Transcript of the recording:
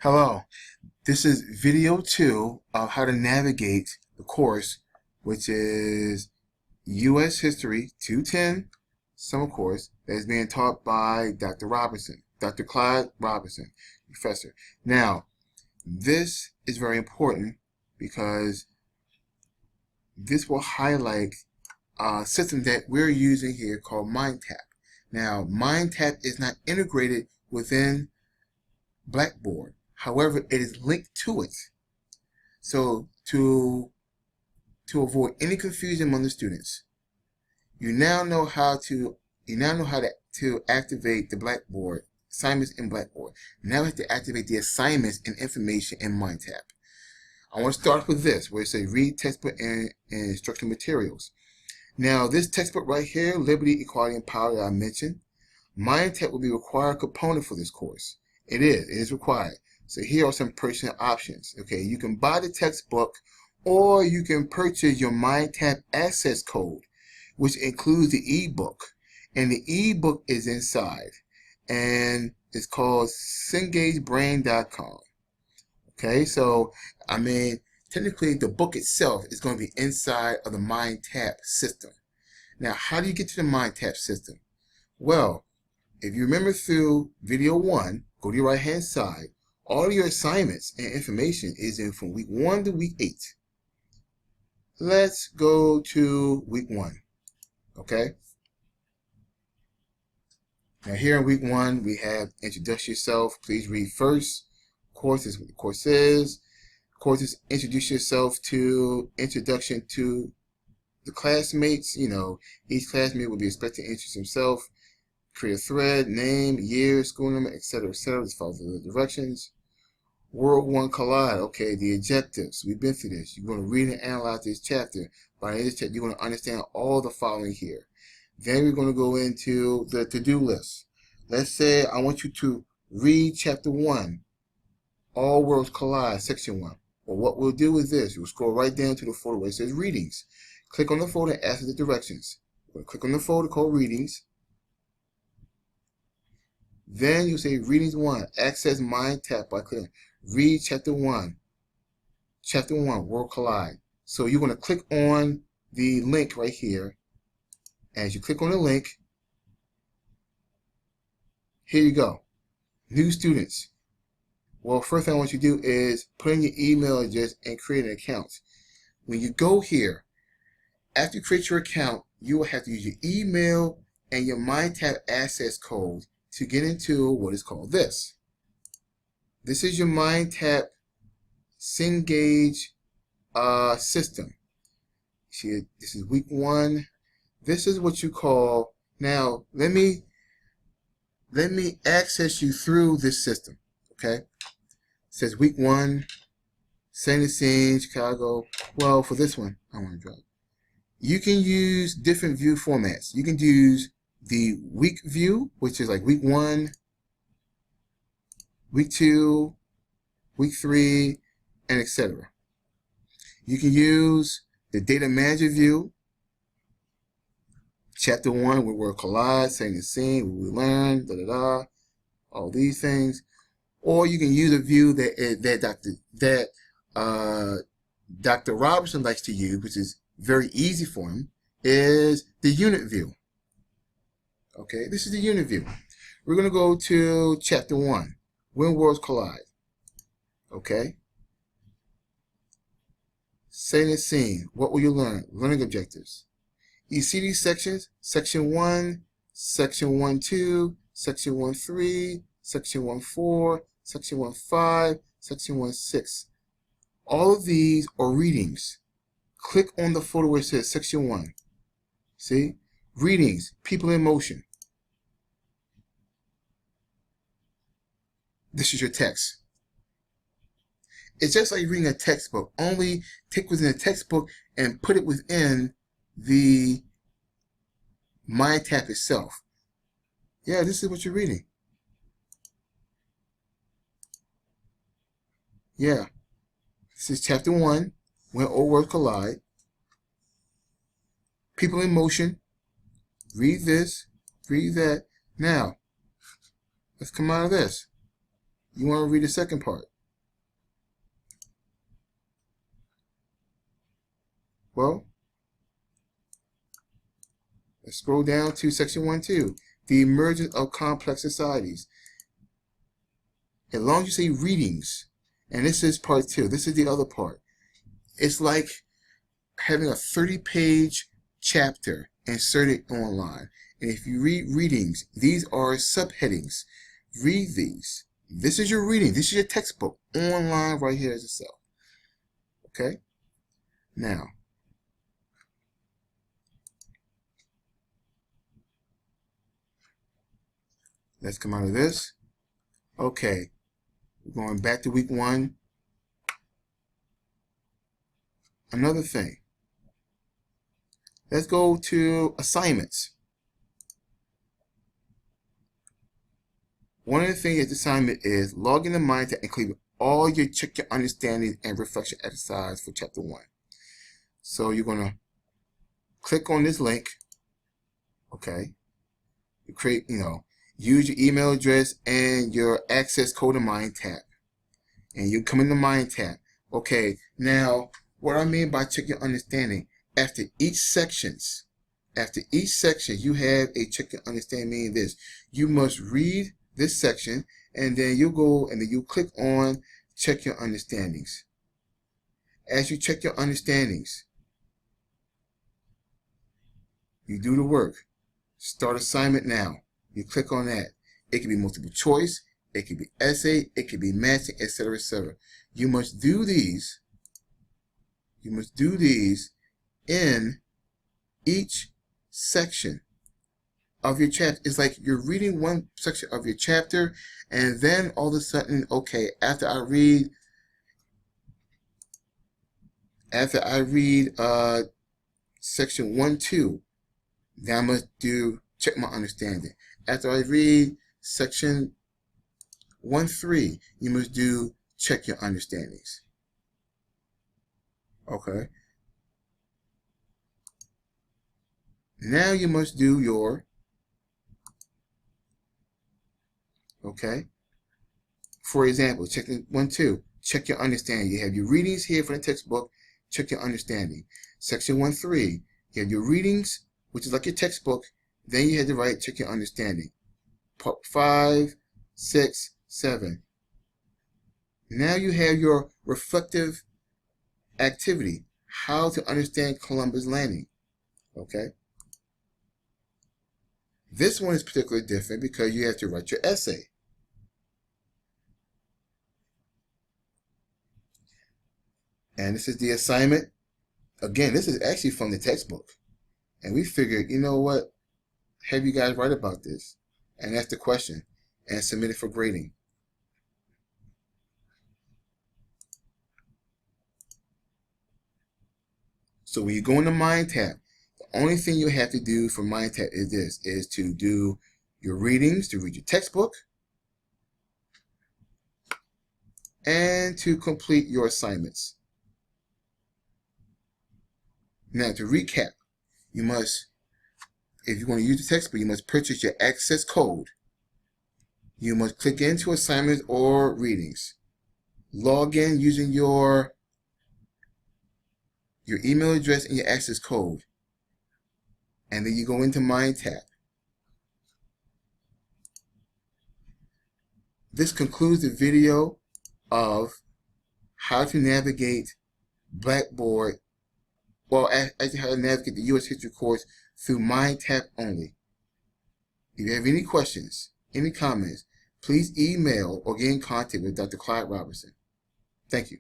Hello, this is video 2 of how to navigate the course, which is U.S. History 210 summer course that is being taught by Dr. Robinson, Dr. Clyde Robinson, professor. Now, this is very important because this will highlight a system that we're using here called MindTap. Now, MindTap is not integrated within Blackboard. However, it is linked to it. So to avoid any confusion among the students, you now know how to activate the Blackboard assignments in Blackboard. Now we have to activate the assignments and information in MindTap. I want to start with this, where it says read textbook and instructional materials. Now this textbook right here, Liberty, Equality, and Power that I mentioned, MindTap will be a required component for this course. It is required. So here are some purchasing options. Okay, you can buy the textbook or you can purchase your MindTap access code, which includes the ebook. And the ebook is inside. And it's called CengageBrain.com. Okay, so I mean, technically the book itself is going to be inside of the MindTap system. Now, how do you get to the MindTap system? Well, if you remember through video 1, go to your right hand side. All your assignments and information is in from week 1 to week 8. Let's go to week 1. Okay? Now here in week 1, we have introduce yourself. Please read first. Course is what the course is. Course is introduce yourself to introduction to the classmates. You know, each classmate will be expected to introduce himself. Create a thread, name, year, school number, etc., etc. Just follow the directions. World 1 Collide. Okay, the objectives. We've been through this. You're going to read and analyze this chapter. By this chapter, you're going to understand all the following here. Then we're going to go into the to-do list. Let's say I want you to read chapter 1, All Worlds Collide, section 1. Well, what we'll do is this. You'll scroll right down to the folder where it says Readings. Click on the folder and ask for the directions. We'll click on the folder called Readings. Then you say Readings 1, access MindTap by clicking read chapter 1, World Collide. So you're going to click on the link right here. As you click on the link, here you go. New students. Well, first thing I want you to do is put in your email address and create an account. When you go here, after you create your account, you will have to use your email and your MindTap access code to get into what is called this. This is your MindTap Cengage system. See, this is week 1. This is what you call, now let me access you through this system. Okay? It says week 1, setting the scene, Chicago. Well, for this one, I want to drop. You can use different view formats. You can use the week view, which is like week 1, week 2, week 3, and etc. You can use the data manager view, chapter 1, where we're collide, setting the scene, where we learn, all these things. Or you can use a view that Dr. Robinson likes to use, which is very easy for him, is the unit view. Okay, this is the unit view. We're going to go to chapter 1, When Worlds Collide. Okay. Setting the scene. What will you learn? Learning objectives. You see these sections? Section 1, Section 1.2, Section 1.3, Section 1.4, Section 1.5, Section 1.6. All of these are readings. Click on the folder where it says Section 1. See? Readings. People in motion. This is your text. It's just like reading a textbook. Only take within a textbook and put it within the MindTap itself. Yeah, this is what you're reading. Yeah. This is chapter 1, When All Worlds Collide. People in motion. Read this. Read that. Now, let's come out of this. You want to read the second part. Well, let's scroll down to section 1.2. The emergence of complex societies. As long as you say readings, and this is part 2, this is the other part. It's like having a 30-page chapter inserted online. And if you read readings, these are subheadings. Read these. This is your reading. This is your textbook online right here as itself. Okay? Now, let's come out of this. Okay. We're going back to week 1. Another thing. Let's go to assignments. One of the things at assignment is log in the Mindtap and complete all your check your understanding and reflection exercise for chapter 1. So you're going to click on this link. Okay. You create, use your email address and your access code in Mindtap. And you come in the Mindtap. Okay. Now, what I mean by check your understanding, after each section, you have a check your understanding, meaning this. You must read this section, and then you go and then you click on check your understandings. As you check your understandings, you do the work. Start assignment now. You click on that. It can be multiple choice, it can be essay, it can be matching, etc., etc. You must do these. You must do these in each section of your chapter. It's like you're reading one section of your chapter, and then all of a sudden, okay, after I read section 1-2, then I must check my understanding. After I read section 1-3, you must do check your understandings. Okay. Now you must do your, okay. For example, check 1-2, check your understanding. You have your readings here for the textbook, check your understanding. Section 1-3, you have your readings, which is like your textbook, then you have to write check your understanding. Part 5, 6, 7. Now you have your reflective activity, how to understand Columbus landing. Okay. This one is particularly different because you have to write your essay. And this is the assignment. Again, this is actually from the textbook. And we figured, you know what? Have you guys write about this and ask the question and submit it for grading. So when you go into Mindtap, the only thing you have to do for Mindtap is this, is to do your readings, to read your textbook, and to complete your assignments. Now to recap, you must, if you want to use the textbook, you must purchase your access code. You must click into assignments or readings. Log in using your email address and your access code. And then you go into Mindtap. This concludes the video of how to navigate Blackboard, well, actually how to navigate the U.S. History course through Mindtap only. If you have any questions, any comments, please email or get in contact with Dr. Clyde Robertson. Thank you.